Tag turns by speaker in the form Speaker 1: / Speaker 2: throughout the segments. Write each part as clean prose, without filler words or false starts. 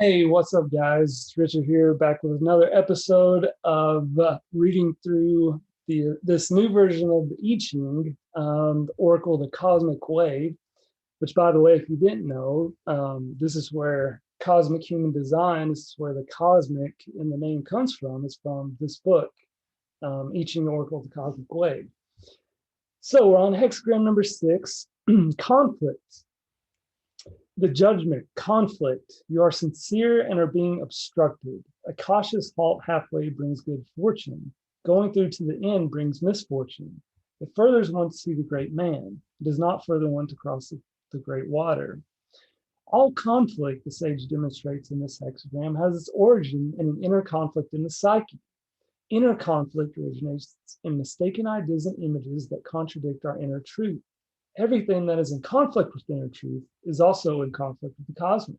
Speaker 1: Hey, what's up, guys? It's Richard here, back with another episode of reading through this new version of the I Ching, the Oracle, the Cosmic Way. Which, by the way, if you didn't know, this is where cosmic human design. This is where the cosmic in the name comes from. It's from this book, I Ching, the Oracle, the Cosmic Way. So we're on hexagram number 6, conflict. The judgment, conflict. You are sincere and are being obstructed. A cautious halt halfway brings good fortune. Going through to the end brings misfortune. It furthers one to see the great man. It does not further one to cross the great water. All conflict, the sage demonstrates in this hexagram, has its origin in an inner conflict in the psyche. Inner conflict originates in mistaken ideas and images that contradict our inner truth. Everything that is in conflict with inner truth is also in conflict with the cosmos.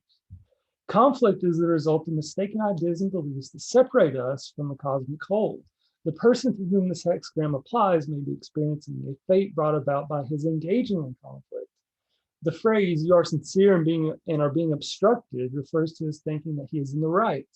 Speaker 1: Conflict is the result of mistaken ideas and beliefs that separate us from the cosmic whole. The person to whom this hexagram applies may be experiencing a fate brought about by his engaging in conflict. The phrase, you are sincere and are being obstructed, refers to his thinking that he is in the right.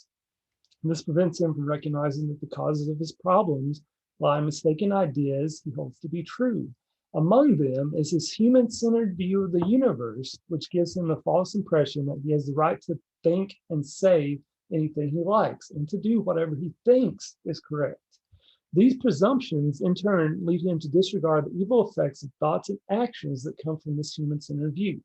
Speaker 1: This prevents him from recognizing that the causes of his problems lie in mistaken ideas he holds to be true. Among them is his human-centered view of the universe, which gives him the false impression that he has the right to think and say anything he likes and to do whatever he thinks is correct. These presumptions, in turn, lead him to disregard the evil effects of thoughts and actions that come from this human-centered view.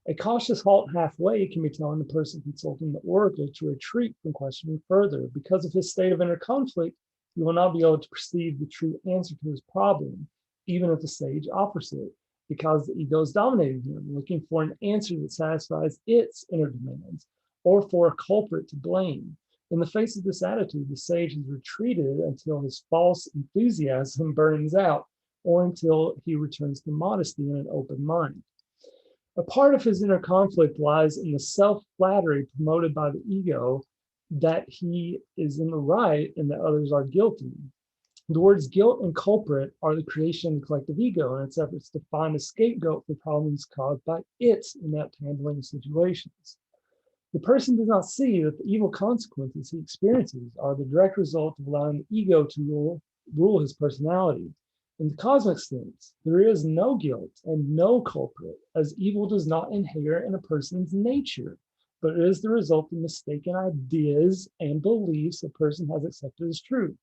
Speaker 1: A cautious halt halfway can be telling the person consulting the oracle to retreat from questioning further. Because of his state of inner conflict, he will not be able to perceive the true answer to his problem, even if the sage offers it, because the ego is dominating him, looking for an answer that satisfies its inner demands, or for a culprit to blame. In the face of this attitude, the sage has retreated until his false enthusiasm burns out, or until he returns to modesty and an open mind. A part of his inner conflict lies in the self-flattery promoted by the ego that he is in the right and that others are guilty. The words guilt and culprit are the creation of the collective ego in its efforts to find a scapegoat for problems caused by its inept handling of situations. The person does not see that the evil consequences he experiences are the direct result of allowing the ego to rule his personality. In the cosmic sense, there is no guilt and no culprit, as evil does not inhere in a person's nature, but it is the result of mistaken ideas and beliefs a person has accepted as true.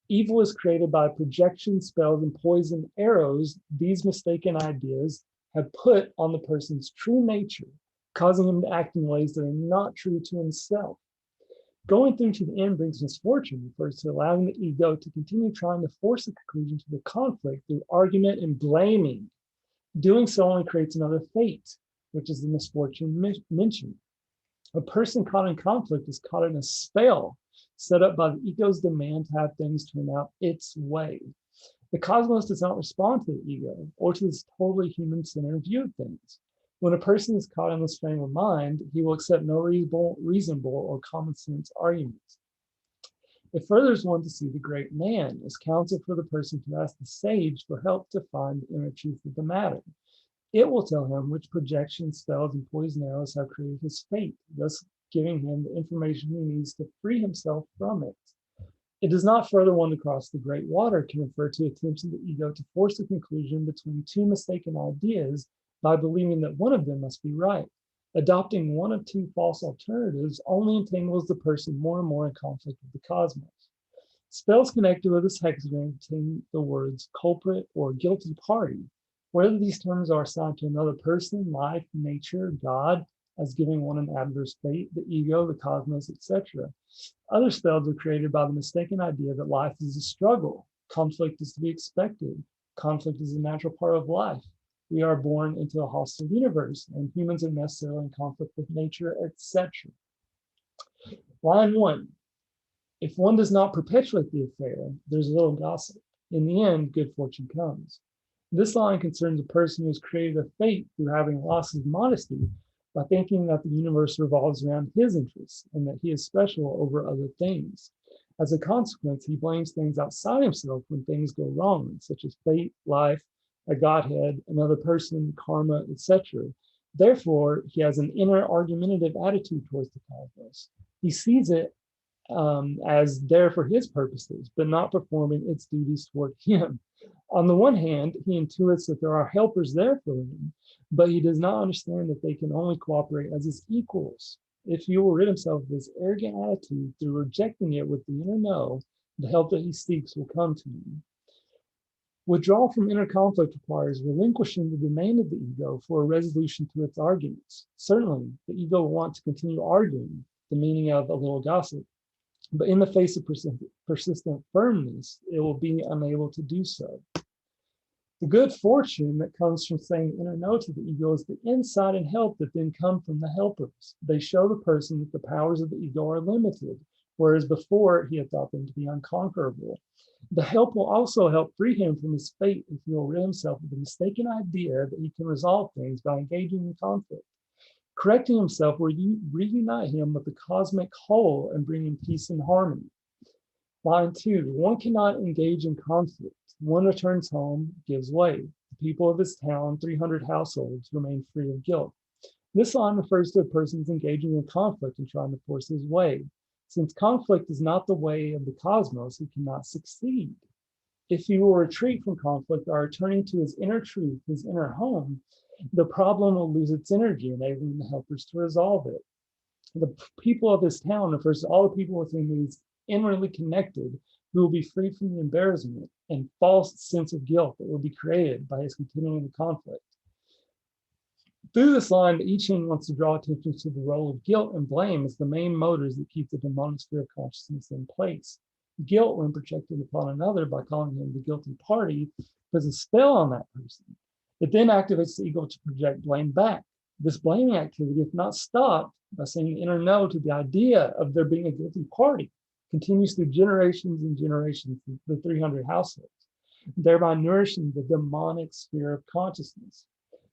Speaker 1: Evil is created by projection, spells, and poison arrows these mistaken ideas have put on the person's true nature, causing him to act in ways that are not true to himself. Going through to the end brings misfortune, refers to allowing the ego to continue trying to force a conclusion to the conflict through argument and blaming. Doing so only creates another fate, which is the misfortune mentioned. A person caught in conflict is caught in a spell set up by the ego's demand to have things turn out its way. The cosmos does not respond to the ego or to this totally human-centered view of things. When a person is caught in this frame of mind, he will accept no reasonable or common sense arguments. It furthers one to see the great man as counsel for the person to ask the sage for help to find the inner truth of the matter. It will tell him which projections, spells, and poison arrows have created his fate, thus giving him the information he needs to free himself from it. It does not further one to cross the great water can refer to attempts of the ego to force a conclusion between two mistaken ideas by believing that one of them must be right. Adopting one of two false alternatives only entangles the person more and more in conflict with the cosmos. Spells connected with this hexagram contain the words culprit or guilty party. Whether these terms are assigned to another person, life, nature, God, as giving one an adverse fate, the ego, the cosmos, etc. Other spells are created by the mistaken idea that life is a struggle. Conflict is to be expected. Conflict is a natural part of life. We are born into a hostile universe, and humans are necessarily in conflict with nature, etc. Line 1. If one does not perpetuate the affair, there's little gossip. In the end, good fortune comes. This line concerns a person who has created a fate through having lost his modesty by thinking that the universe revolves around his interests and that he is special over other things. As a consequence, he blames things outside himself when things go wrong, such as fate, life, a godhead, another person, karma, etc. Therefore, he has an inner argumentative attitude towards the cosmos. He sees it as there for his purposes, but not performing its duties toward him. On the one hand, he intuits that there are helpers there for him, but he does not understand that they can only cooperate as his equals. If he will rid himself of his arrogant attitude through rejecting it with the inner no, the help that he seeks will come to him. Withdrawal from inner conflict requires relinquishing the domain of the ego for a resolution to its arguments. Certainly, the ego will want to continue arguing, the meaning of a little gossip, but in the face of persistent firmness, it will be unable to do so. The good fortune that comes from saying inner no to the ego is the insight and help that then come from the helpers. They show the person that the powers of the ego are limited, whereas before he had thought them to be unconquerable. The help will also help free him from his fate if he will rid himself of the mistaken idea that he can resolve things by engaging in conflict. Correcting himself will reunite him with the cosmic whole and bring him peace and harmony. Line 2, one cannot engage in conflict. One returns home, gives way. The people of his town, 300 households, remain free of guilt. This line refers to a person engaging in conflict and trying to force his way. Since conflict is not the way of the cosmos, he cannot succeed. If he will retreat from conflict by returning to his inner truth, his inner home, the problem will lose its energy, enabling the helpers to resolve it. The people of his town refers to all the people with whom he is inwardly connected, who will be free from the embarrassment and false sense of guilt that will be created by his continuing the conflict. Through this line, the I Ching wants to draw attention to the role of guilt and blame as the main motors that keep the demonic sphere of consciousness in place. Guilt, when projected upon another by calling him the guilty party, puts a spell on that person. It then activates the ego to project blame back. This blaming activity, if not stopped by saying inner no to the idea of there being a guilty party, continues through generations and generations of the 300 households, thereby nourishing the demonic sphere of consciousness.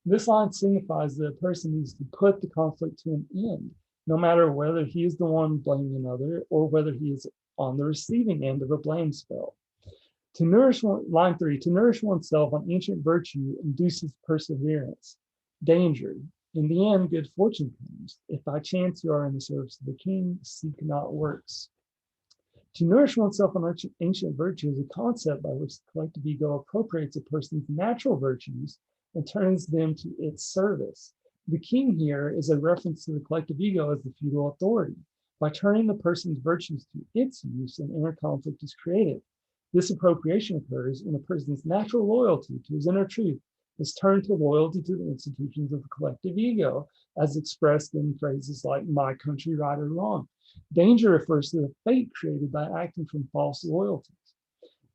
Speaker 1: This line signifies that a person needs to put the conflict to an end, no matter whether he is the one blaming another or whether he is on the receiving end of a blame spell. Line 3, to nourish oneself on ancient virtue induces perseverance. Danger. In the end, good fortune comes. If by chance you are in the service of the king, seek not works. To nourish oneself on ancient virtue is a concept by which the collective ego appropriates a person's natural virtues and turns them to its service. The king here is a reference to the collective ego as the feudal authority. By turning the person's virtues to its use, an inner conflict is created. This appropriation occurs when a person's natural loyalty to his inner truth is turned to loyalty to the institutions of the collective ego, as expressed in phrases like my country, right or wrong. Danger refers to the fate created by acting from false loyalties.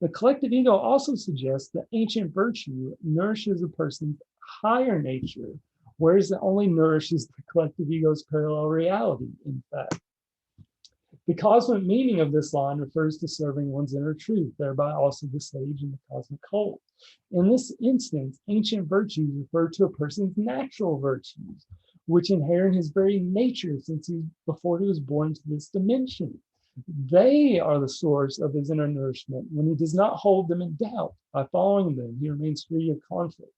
Speaker 1: The collective ego also suggests that ancient virtue nourishes a person's higher nature, whereas it only nourishes the collective ego's parallel reality, in fact. The cosmic meaning of this line refers to serving one's inner truth, thereby also the sage and the cosmic whole. In this instance, ancient virtues refer to a person's natural virtues, which inherit his very nature before he was born into this dimension. They are the source of his inner nourishment. When he does not hold them in doubt, by following them, he remains free of conflict.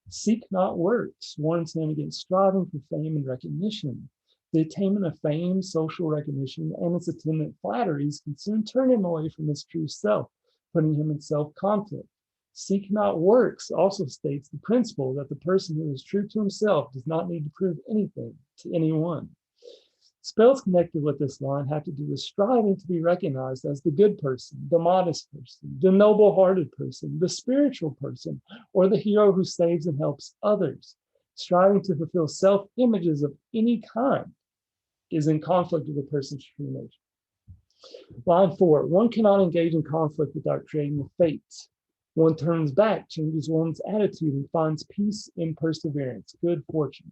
Speaker 1: Seek not works warns him against striving for fame and recognition. The attainment of fame, social recognition, and its attendant flatteries can soon turn him away from his true self, putting him in self-conflict. Seek not works also states the principle that the person who is true to himself does not need to prove anything to anyone. Spells connected with this line have to do with striving to be recognized as the good person, the modest person, the noble-hearted person, the spiritual person, or the hero who saves and helps others. Striving to fulfill self-images of any kind is in conflict with a person's true nature. Line 4, one cannot engage in conflict without creating the fates. One turns back, changes one's attitude, and finds peace in perseverance, good fortune.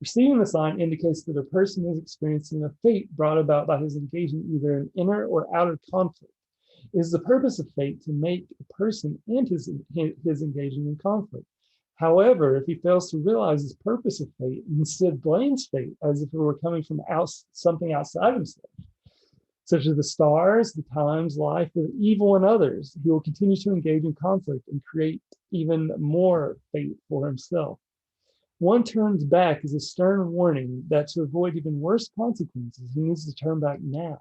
Speaker 1: Receiving this line indicates that a person is experiencing a fate brought about by his engaging either in inner or outer conflict. It is the purpose of fate to make a person and his engaging in conflict. However, if he fails to realize his purpose of fate and instead blames fate as if it were coming from something outside himself, such as the stars, the times, life, or evil in others, he will continue to engage in conflict and create even more fate for himself. One turns back as a stern warning that to avoid even worse consequences, he needs to turn back now.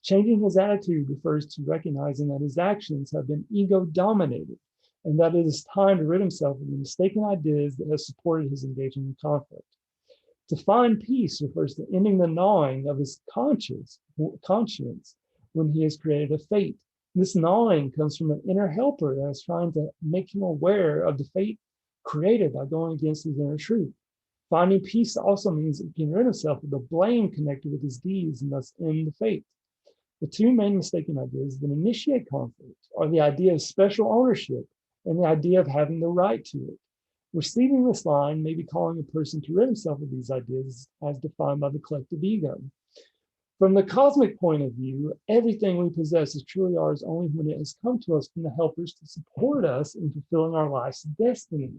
Speaker 1: Changing his attitude refers to recognizing that his actions have been ego dominated and that it is time to rid himself of the mistaken ideas that have supported his engagement in conflict. To find peace refers to ending the gnawing of his conscience when he has created a fate. This gnawing comes from an inner helper that is trying to make him aware of the fate created by going against his inner truth. Finding peace also means getting rid of himself of the blame connected with his deeds and thus end the fate. The two main mistaken ideas that initiate conflict are the idea of special ownership and the idea of having the right to it. Receiving this line may be calling a person to rid himself of these ideas as defined by the collective ego. From the cosmic point of view, everything we possess is truly ours only when it has come to us from the helpers to support us in fulfilling our life's destiny.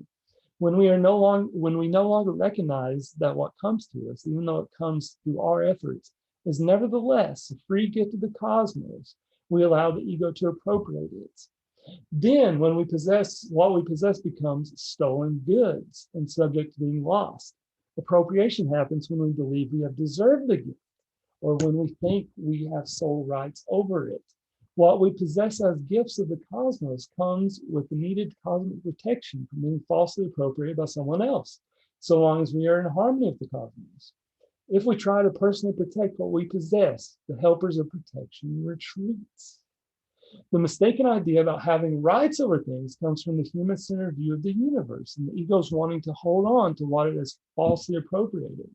Speaker 1: When we no longer recognize that what comes to us, even though it comes through our efforts, is nevertheless a free gift of the cosmos, we allow the ego to appropriate it. Then, when what we possess becomes stolen goods and subject to being lost. Appropriation happens when we believe we have deserved the gift, or when we think we have sole rights over it. What we possess as gifts of the cosmos comes with the needed cosmic protection from being falsely appropriated by someone else, so long as we are in harmony with the cosmos. If we try to personally protect what we possess, the helpers of protection retreats. The mistaken idea about having rights over things comes from the human-centered view of the universe and the ego's wanting to hold on to what it has falsely appropriated.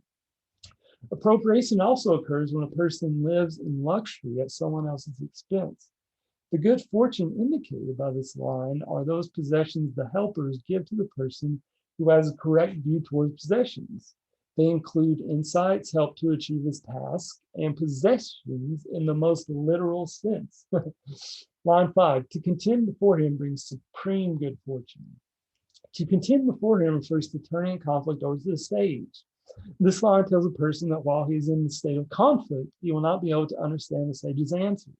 Speaker 1: Appropriation also occurs when a person lives in luxury at someone else's expense. The good fortune indicated by this line are those possessions the helpers give to the person who has a correct view towards possessions. They include insights help to achieve his task and possessions in the most literal sense. Line 5, to contend before him brings supreme good fortune. To contend before him refers to turning conflict over to the sage. This line tells a person that while he's in the state of conflict, he will not be able to understand the sage's answers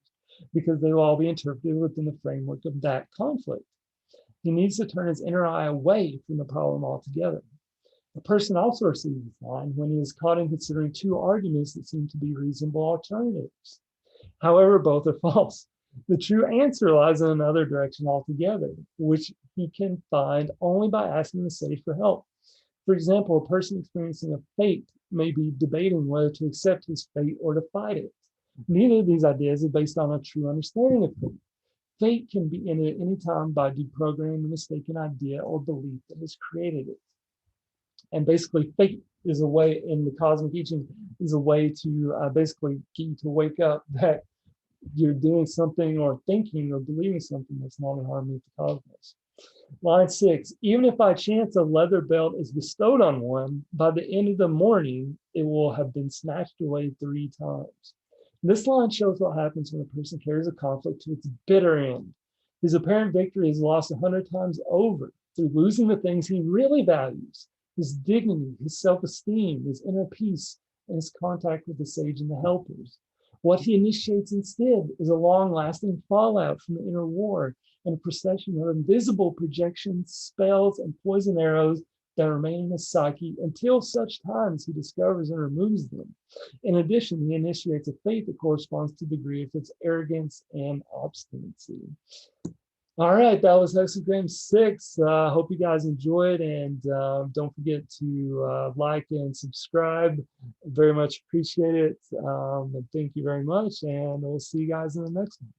Speaker 1: because they will all be interpreted within the framework of that conflict. He needs to turn his inner eye away from the problem altogether. A person also receives this line when he is caught in considering two arguments that seem to be reasonable alternatives. However, both are false. The true answer lies in another direction altogether, which he can find only by asking the sage for help. For example, a person experiencing a fate may be debating whether to accept his fate or to fight it. Neither of these ideas is based on a true understanding of fate. Fate can be ended at any time by deprogramming the mistaken idea or belief that has created it. And basically, fate is a way in the cosmic teaching is a way to basically get you to wake up that you're doing something or thinking or believing something that's not in harmony with the cosmos. Line 6, even if by chance a leather belt is bestowed on one, by the end of the morning, it will have been snatched away 3 times. This line shows what happens when a person carries a conflict to its bitter end. His apparent victory is lost 100 times over through losing the things he really values: his dignity, his self-esteem, his inner peace, and his contact with the sage and the helpers. What he initiates instead is a long-lasting fallout from the inner war and a procession of invisible projections, spells, and poison arrows that remain in his psyche until such times he discovers and removes them. In addition, he initiates a fate that corresponds to the degree of its arrogance and obstinacy. All right, that was Hexagram 6. Hope you guys enjoyed, and don't forget to like and subscribe. Very much appreciate it. And thank you very much, and we'll see you guys in the next one.